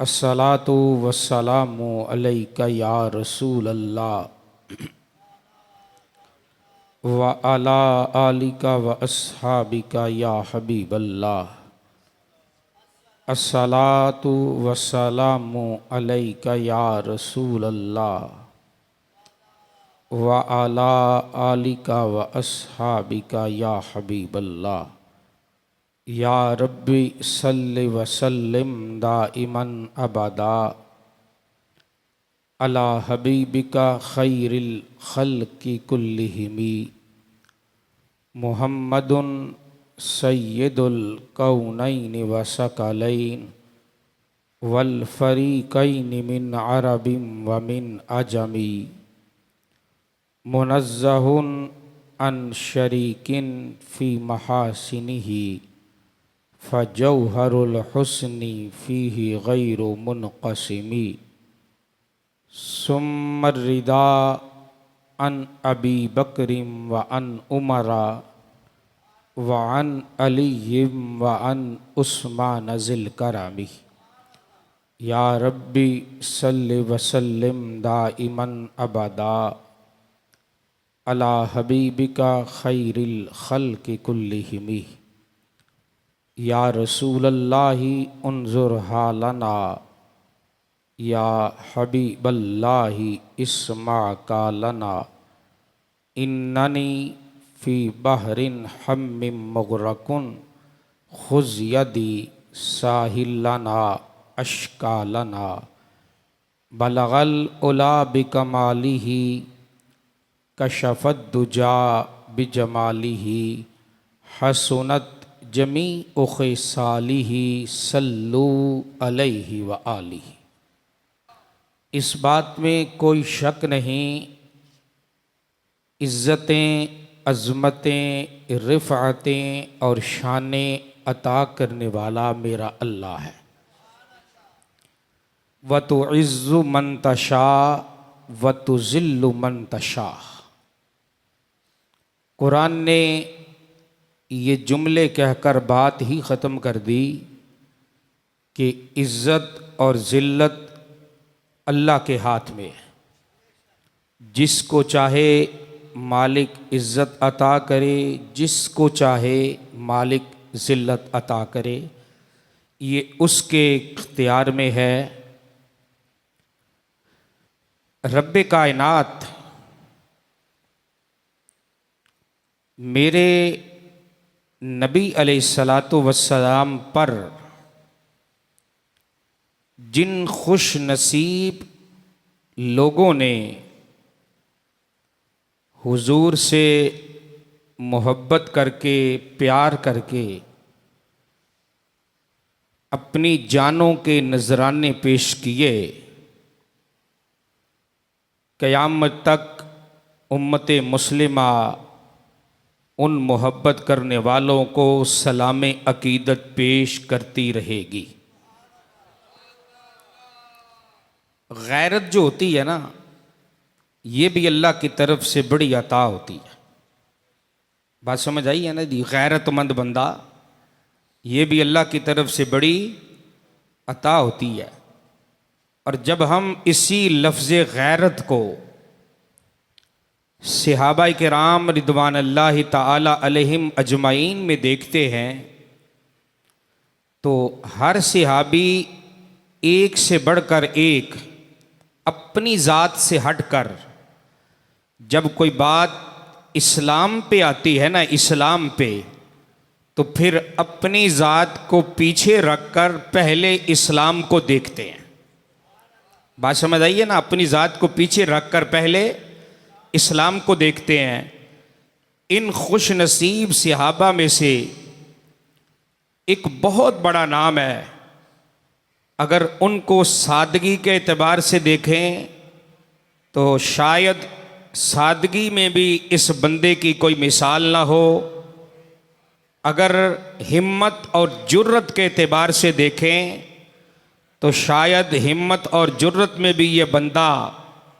अस्सलातु वस्सलामु अलैका या रसूल अल्लाह व अला आलिका व अस्हाबिका या हबीब अल्लाह। अस्सलातु वस्सलामु अलैका या रसूल अल्लाह व अला आलिका व अस्हाबिका या हबीब अल्लाह। या रब्बी सल्लि व सल्लिम दाइमन अबदा अला हबीबिका खैरिल खल्क़ि कुल्लिहिमी मुहम्मदुन सय्यिदुल कौनैन व सकलैन वल फरीक़ैन मिन अरबिन व मिन अजमी मुनज़्ज़हुन अन शरीकिन फ़ी महासिनिही फ़जौहरुल हुस्नि फ़ीही गैरु मुनक़सिमी। सुम्मर रिदा अन अबी बकरिम व अन उमरा व अन अलीयिम व अन उस्मान ज़िल करमी। या रब्बी सल्लि व सल्लिम दाइमन अबदा अला हबीबिका खैरिल खल्क़ि कुल्लिहिमी। या रसूलल्लाहि उन्ज़ुर हालना या हबीबल्लाहि इस्मा कालना इन्ननी फ़ी बहरिन हम्मिम मुग़रक़ुन खुज़ यदी साहिलना अश्कालना। बलगल उला बिकमालिही कशफ़द दुजा बिजमालिही हसनत जमी उख़िसालिही सल्लू अलैहि व आलिही। इस बात में कोई शक नहीं, इज़्ज़तें, अज़मतें, रिफ़अतें और शानें अता करने वाला मेरा अल्लाह है। व तुइज़्ज़ु मन तशा व तुज़िल्लु मन तशा। कुरान ने ये जुमले कहकर बात ही ख़त्म कर दी कि इज़्ज़त और ज़िल्लत अल्लाह के हाथ में है। जिसको चाहे मालिक इज़्ज़त अता करे, जिसको चाहे मालिक ज़िल्लत अता करे, ये उसके इख्तियार में है। रब्बे कायनात मेरे नबी अलैहिस्सलातु वस्सलाम पर जिन खुश नसीब लोगों ने हुजूर से मोहब्बत करके, प्यार करके अपनी जानों के नजराने पेश किए, क़यामत तक उम्मते मुस्लिमा उन मोहब्बत करने वालों को सलाम अकीदत पेश करती रहेगी। गैरत जो होती है ना, ये भी अल्लाह की तरफ से बड़ी अता होती है। बात समझ आई है ना जी? गैरतमंद बंदा, ये भी अल्लाह की तरफ से बड़ी अता होती है। और जब हम इसी लफ्ज़ गैरत को सहाबाए किराम रिदवानुल्लाहि ताला अलैहिम अजमाइन में देखते हैं तो हर सहाबी एक से बढ़कर एक अपनी ज़ात से हटकर जब कोई बात इस्लाम पे आती है ना, इस्लाम पे, तो फिर अपनी ज़ात को पीछे रखकर पहले इस्लाम को देखते हैं। बात समझ आई है ना? अपनी ज़ात को पीछे रखकर पहले इस्लाम को देखते हैं। इन खुश नसीब सहाबा में से एक बहुत बड़ा नाम है। अगर उनको सादगी के एतबार से देखें तो शायद सादगी में भी इस बंदे की कोई मिसाल ना हो। अगर हिम्मत और जुर्रत के एतबार से देखें तो शायद हिम्मत और जुर्रत में भी ये बंदा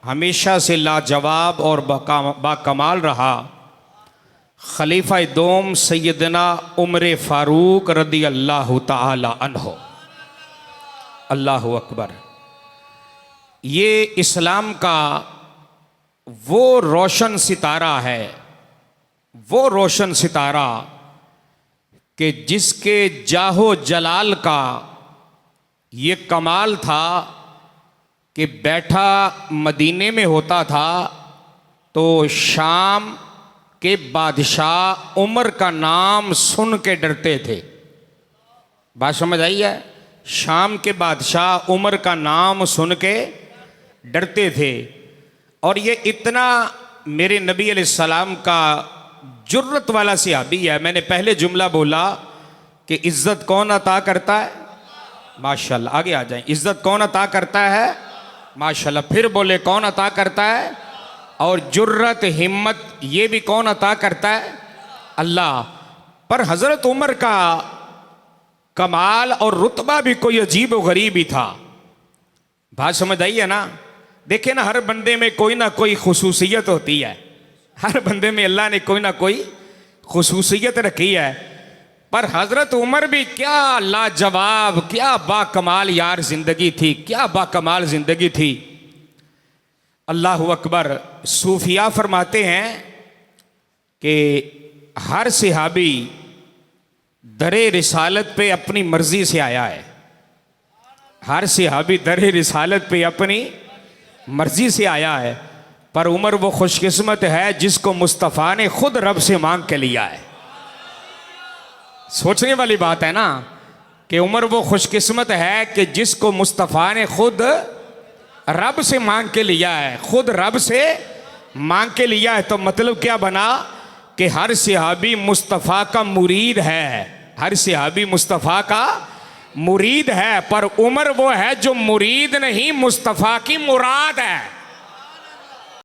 हमेशा से लाजवाब और बाकमाल रहा। खलीफा दोम सैयदना उमर फ़ारूक रदी अल्लाह ताला अन्हो अल्लाह अकबर। ये इस्लाम का वो रोशन सितारा है, वो रोशन सितारा कि जिसके जाहो जलाल का ये कमाल था कि बैठा मदीने में होता था तो शाम के बादशाह उमर का नाम सुन के डरते थे। बात समझ आई है? शाम के बादशाह उमर का नाम सुन के डरते थे। और ये इतना मेरे नबी अलैहिस्सलाम का जुर्रत वाला सहाबी है। मैंने पहले जुमला बोला कि इज्जत कौन अता करता है? माशाल्लाह, आगे आ जाएं। इज्जत कौन अता करता है? माशाल्लाह। फिर बोले कौन अता करता है? और जुर्रत हिम्मत ये भी कौन अता करता है? अल्लाह। पर हजरत उमर का कमाल और रुतबा भी कोई अजीब और गरीब ही था। बात समझ आई है ना? देखिए ना, हर बंदे में कोई ना कोई खुसूसियत होती है। हर बंदे में अल्लाह ने कोई ना कोई खुसूसियत रखी है। पर हजरत उमर भी क्या लाजवाब, क्या बाकमाल यार जिंदगी थी, क्या बाकमाल जिंदगी थी। अल्लाह अकबर। सूफिया फरमाते हैं कि हर सहाबी दरे रिसालत पे अपनी मर्जी से आया है। हर सहाबी दरे रिसालत पे अपनी मर्जी से आया है। पर उमर वो खुशकिस्मत है जिसको मुस्तफ़ा ने खुद रब से मांग के लिया है। सोचने वाली बात है ना कि उमर वो खुशकिस्मत है कि जिसको मुस्तफ़ा ने खुद रब से मांग के लिया है। खुद रब से मांग के लिया है तो मतलब क्या बना कि हर सहाबी मुस्तफ़ा का मुरीद है। हर सहाबी मुस्तफ़ा का मुरीद है। पर उमर वो है जो मुरीद नहीं, मुस्तफ़ा की मुराद है।